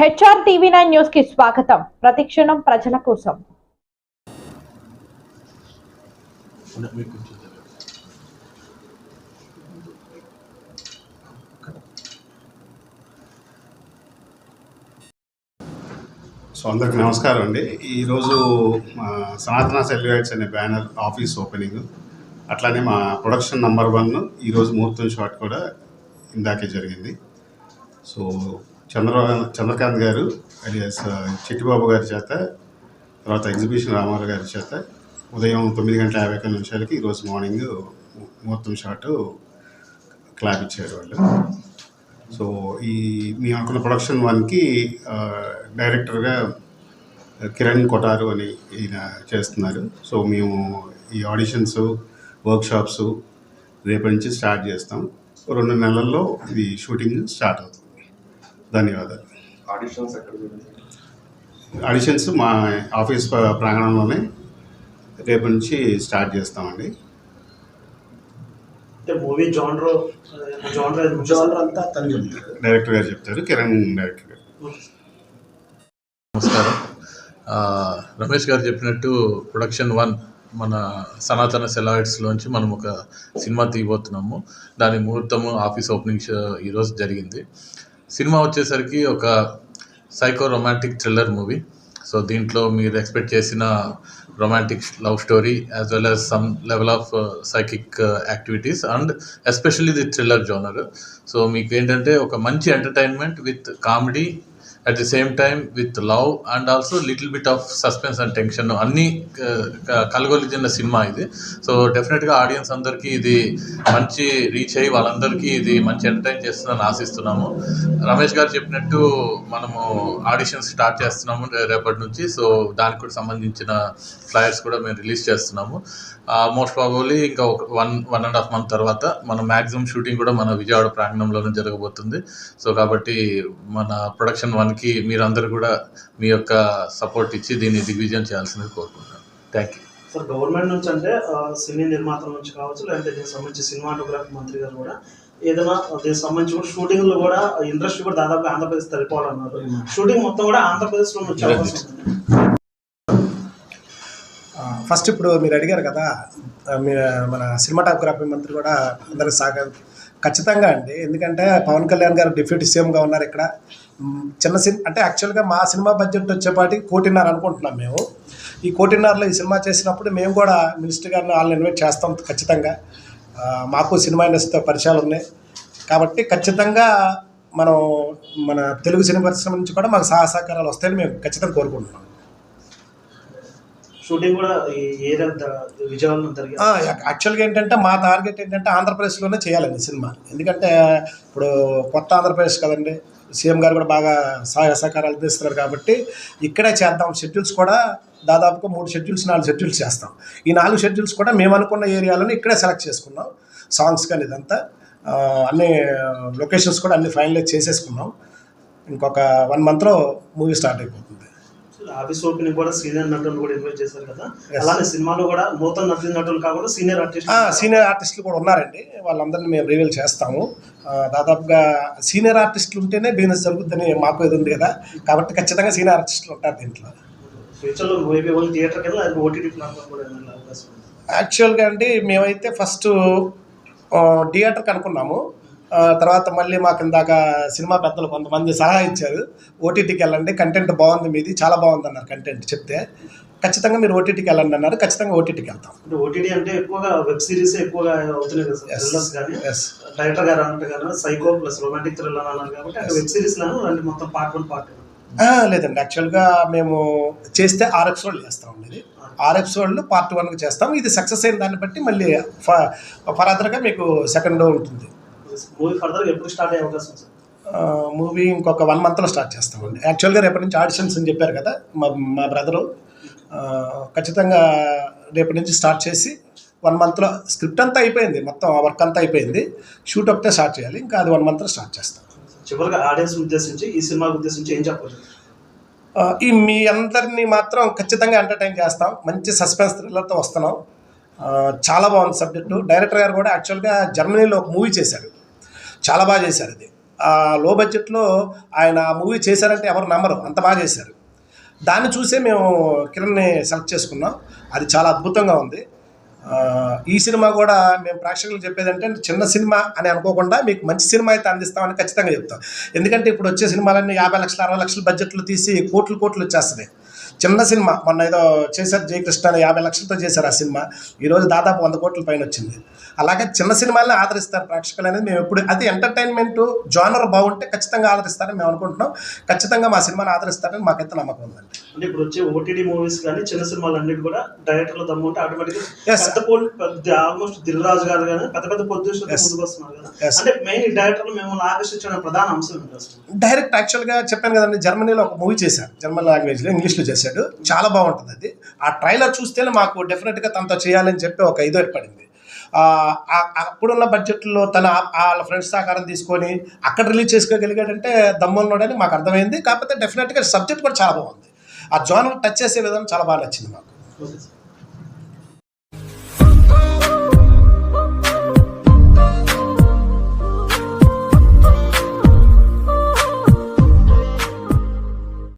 HRTV9 news కి స్వాగతం. ప్రతిక్షణం ప్రజల కోసం. అందరికి నమస్కారం అండి. ఈరోజు సనాతన సెల్యులైట్స్ అనే బ్యానర్ ఆఫీస్ ఓపెనింగ్, అట్లానే మా ప్రొడక్షన్ నంబర్ 1 ఈరోజు ముహూర్తం షాట్ కూడా ఇందాకే జరిగింది. సో చంద్రకాంత్ గారు అలియాస్ చిట్టిబాబు గారి చేత, తర్వాత ఎగ్జిబిషన్ రామారావు గారి చేత ఉదయం 9:51 ఈరోజు మార్నింగ్ ముహూర్తం షాటు క్లాప్ ఇచ్చారు వాళ్ళు. సో మేము అనుకున్న ప్రొడక్షన్ 1కి డైరెక్టర్గా కిరణ్ కొటారు అని ఈయన చేస్తున్నారు. సో మేము ఈ ఆడిషన్స్, వర్క్షాప్స్ రేపటి నుంచి స్టార్ట్ చేస్తాం. 2 నెలల్లో ఇది షూటింగ్ స్టార్ట్ అవుతుంది. ధన్యవాదాలు. ఆడిషన్స్ మా ఆఫీస్ ప్రాంగణంలోనే రేపటి నుంచి స్టార్ట్ చేస్తామండి. మూవీ జానర్ అంతా డైరెక్టర్ గారు చెప్తారు, కిరణ్ డైరెక్టర్ గారు. నమస్కారం. రమేష్ గారు చెప్పినట్టు ప్రొడక్షన్ 1 మన సనాతన సెల్యులాయిడ్స్లోంచి మనం ఒక సినిమా తీయబోతున్నాము. దాని ముహూర్తము ఆఫీస్ ఓపెనింగ్ ఈరోజు జరిగింది. సినిమా వచ్చేసరికి ఒక psycho romantic thriller movie. So దీంట్లో మీరు ఎక్స్పెక్ట్ చేసిన romantic love story as well as some level of psychic activities and especially the thriller genre. So మీకు ఏంటంటే ఒక మంచి entertainment with comedy, at the same time with love and also little bit of suspense and tension అన్నీ కలగొలిచిన cinema ఇది. So డెఫినెట్గా audience అందరికీ ఇది మంచి రీచ్ అయ్యి వాళ్ళందరికీ ఇది మంచి ఎంటర్టైన్ చేస్తుందని ఆశిస్తున్నాము. రమేష్ గారు చెప్పినట్టు మనము ఆడిషన్స్ స్టార్ట్ చేస్తున్నాము రేపటి నుంచి. సో దానికి కూడా సంబంధించిన ఫ్లైయర్స్ కూడా మేము రిలీజ్ చేస్తున్నాము. మోస్ట్ ప్రాబబ్లీ ఇంకా ఒక 1.5 month తర్వాత మన మ్యాక్సిమం షూటింగ్ కూడా మన విజయవాడ ప్రాంగణంలోనే జరగబోతుంది. సో కాబట్టి మన ప్రొడక్షన్ 1కి మీరందరూ కూడా మీ యొక్క సపోర్ట్ ఇచ్చి దీన్ని దిగ్విజయం చేయాల్సింది కోరుకుంటున్నాను. Thank you sir. గవర్నమెంట్ నుంచి అంటే సినీ నిర్మాతల నుంచి కావచ్చు, లేదంటే దీనికి సంబంధించి సినిమాటోగ్రఫీ మంత్రి గారు కూడా ఏదైనా దీనికి సంబంధించి కూడా షూటింగ్లో కూడా ఇండస్ట్రీ కూడా దాదాపు ఆంధ్రప్రదేశ్ తరిపోవాలన్నారు. షూటింగ్ మొత్తం కూడా ఆంధ్రప్రదేశ్లో వచ్చే అవకాశం ఉంది. ఫస్ట్ ఇప్పుడు మీరు అడిగారు కదా, మన సినిమాటోగ్రఫీ మంత్రి కూడా అందరికి ఖచ్చితంగా అండి. ఎందుకంటే పవన్ కళ్యాణ్ గారు డిప్యూటీ సీఎంగా ఉన్నారు. ఇక్కడ చిన్న అంటే యాక్చువల్గా మా సినిమా బడ్జెట్ వచ్చేపాటి 1.5 కోటి అనుకుంటున్నాం మేము. ఈ 1.5 కోటిలో ఈ సినిమా చేసినప్పుడు మేము కూడా మినిస్టర్ గారిని వాళ్ళని ఇన్వైట్ చేస్తాం ఖచ్చితంగా. మాకు సినిమా ఇండస్ట్రీతో పరిచయాలు ఉన్నాయి కాబట్టి ఖచ్చితంగా మనం మన తెలుగు సినిమా పరిశ్రమ నుంచి కూడా మాకు సహకారాలు వస్తాయని మేము ఖచ్చితంగా కోరుకుంటున్నాం. షూటింగ్ కూడా విజయవాడలో జరిగింది. యాక్చువల్గా ఏంటంటే మా టార్గెట్ ఏంటంటే ఆంధ్రప్రదేశ్లోనే చేయాలండి సినిమా. ఎందుకంటే ఇప్పుడు కొత్త ఆంధ్రప్రదేశ్ కదండి, సీఎం గారు కూడా బాగా సహకారాలు తీస్తున్నారు కాబట్టి ఇక్కడే చేద్దాం. షెడ్యూల్స్ కూడా దాదాపుగా 3 షెడ్యూల్స్ 4 షెడ్యూల్స్ చేస్తాం. ఈ 4 షెడ్యూల్స్ కూడా మేము అనుకున్న ఏరియాలను ఇక్కడే సెలెక్ట్ చేసుకున్నాం. సాంగ్స్ కానీ ఇదంతా అన్ని లొకేషన్స్ కూడా అన్ని ఫైనలైజ్ చేసేసుకున్నాం. ఇంకొక 1 monthలో మూవీ స్టార్ట్ అయిపోతుంది. ఆఫీస్ ఓపెనింగ్ కూడా సీనియర్ నటులు కూడా ఇన్వైట్ చేశారు కదా, అలానే సినిమాలో కూడా నూతన నటులు కాకుండా సీనియర్ ఆర్టిస్టులు కూడా ఉన్నారండి. వాళ్ళందరినీ మేము రివీల్ చేస్తాము. దాదాపుగా సీనియర్ ఆర్టిస్టులు ఉంటేనే బిజినెస్ జరుగుతుందని మాకు ఇది ఉంది కదా, కాబట్టి ఖచ్చితంగా సీనియర్ ఆర్టిస్టులు ఉంటారు దీంట్లో. ఫ్యూచర్లో థియేటర్కి వెళ్ళి ఓటీటీ ప్లాట్ఫామ్ కూడా అవకాశం ఉంది. యాక్చువల్గా అండి మేమైతే ఫస్ట్ థియేటర్కి అనుకున్నాము. తర్వాత మళ్ళీ మాకు ఇందాక సినిమా పెద్దలు కొంతమంది సలహా ఇచ్చారు, ఓటీటీకి వెళ్ళండి, కంటెంట్ బాగుంది, మీది చాలా బాగుంది అన్నారు. కంటెంట్ చెప్తే ఖచ్చితంగా మీరు ఓటీటీకి వెళ్ళండి అన్నారు. ఖచ్చితంగా ఓటీటీకి వెళ్తాం. ఓటీటీ అంటే ఎక్కువగా వెబ్ సిరీస్ ఎక్కువగా అవుతున్నాయి కదా థ్రిల్లర్స్, కానీ డైరెక్టర్ గారు అంటే కదా సైకో ప్లస్ రొమాంటిక్ థ్రిల్లర్ అన్నారు కాబట్టి అంటే వెబ్ సిరీస్ అంటే మొత్తం పార్ట్ 1 పార్ట్ 2 లేదండి. యాక్చువల్గా మేము చేస్తే 6 ఎపిసోడ్లు చేస్తామండి. ఇది 6 ఎపిసోడ్లు పార్ట్ 1కి చేస్తాం. ఇది సక్సెస్ అయిన దాన్ని బట్టి మళ్ళీ ఫర్దర్గా మీకు సెకండ్ ఉంటుంది. మూవీ ఫర్దర్గా ఎప్పుడు స్టార్ట్ అయ్యే అవకాశం సార్? మూవీ ఇంకొక 1 monthలో స్టార్ట్ చేస్తామండి. యాక్చువల్గా రేపటి నుంచి ఆడిషన్స్ అని చెప్పారు కదా మా బ్రదరు, ఖచ్చితంగా రేపటి నుంచి స్టార్ట్ చేసి 1 monthలో స్క్రిప్ట్ అంతా అయిపోయింది, మొత్తం వర్క్ అంతా అయిపోయింది. షూట్ ఒకటే స్టార్ట్ చేయాలి. ఇంకా అది 1 monthలో స్టార్ట్ చేస్తాం. చివరిగా ఆడియన్స్ ఉద్దేశించి ఈ సినిమాకి ఉద్దేశించి ఏం చెప్పాలి? ఈ మీ అందరినీ మాత్రం ఖచ్చితంగా ఎంటర్టైన్ చేస్తాం. మంచి సస్పెన్స్ థ్రిల్లర్తో వస్తున్నాం. చాలా బాగుంది సబ్జెక్టు. డైరెక్టర్ గారు కూడా యాక్చువల్గా జర్మనీలో ఒక మూవీ చేశారు, చాలా బాగా చేశారు. అది లో బడ్జెట్లో ఆయన మూవీ చేశారంటే ఎవరు నమ్మరు, అంత బాగా చేశారు. దాన్ని చూసే మేము కిరణ్ని సెలెక్ట్ చేసుకున్నాం. అది చాలా అద్భుతంగా ఉంది. ఈ సినిమా కూడా మేము ప్రేక్షకులకు చెప్పేది అంటే చిన్న సినిమా అని అనుకోకుండా మీకు మంచి సినిమా అయితే అందిస్తామని ఖచ్చితంగా చెప్తాం. ఎందుకంటే ఇప్పుడు వచ్చే సినిమాలన్నీ 50 లక్షలు 60 లక్షల బడ్జెట్లు తీసి కోట్లు వచ్చేస్తుంది. చిన్న సినిమా మొన్న ఏదో చేశారు, జయకృష్ణ అని 50 లక్షలతో చేశారు ఆ సినిమా, ఈరోజు దాదాపు 100 కోట్ల పైన వచ్చింది. అలాగే చిన్న సినిమాలని ఆదరిస్తారు ప్రేక్షకులు అనేది మేము ఎప్పుడు, అది ఎంటర్టైన్మెంట్ జానర్ బాగుంటే ఖచ్చితంగా ఆదరిస్తారని మేము అనుకుంటున్నాం. ఖచ్చితంగా మా సినిమాని ఆదరిస్తారని మాకైతే నమ్మకం ఉందండి. అంటే ఇప్పుడు వచ్చే ఓటీటీ మూవీస్ కానీ చిన్న సినిమాలు అన్నిటి కూడా డైరెక్టర్లు దమ్ము ఉంటే ఆటోమేటిక్గా Yes. ఆల్మోస్ట్ దిల్ రాజు గారు కానీ పెద్ద ప్రొడ్యూసర్లు Yes. ముందుకు వస్తున్నారు కదా. Yes. అంటే మెయిన్ డైరెక్టర్లు మిమ్మల్ని ఆకర్షించిన ప్రధాన అంశం ఏంటి అసలు? డైరెక్ట్ యాక్చువల్గా చెప్పాను కదండి, జర్మనీలో ఒక మూవీ చేశారు, జర్మన్ లాంగ్వేజ్లో ఇంగ్లీష్లో చేశాడు, చాలా బాగుంటుంది అది. ఆ ట్రైలర్ చూస్తేనే మాకు డెఫినెట్గా తనతో చేయాలని చెప్పి ఒక ఇది ఏర్పడింది. అప్పుడున్న బడ్జెట్లో తన వాళ్ళ ఫ్రెండ్స్ సహకారం తీసుకొని అక్కడ రిలీజ్ చేసుకోగలిగాడంటే దమ్మున్నాడని మాకు అర్థమైంది. కాకపోతే డెఫినెట్గా సబ్జెక్ట్ కూడా చాలా బాగుంది, ఆ జోనర్ టచ్ చేసే విధానం చాలా బాగా నచ్చింది మాకు. Okay sir.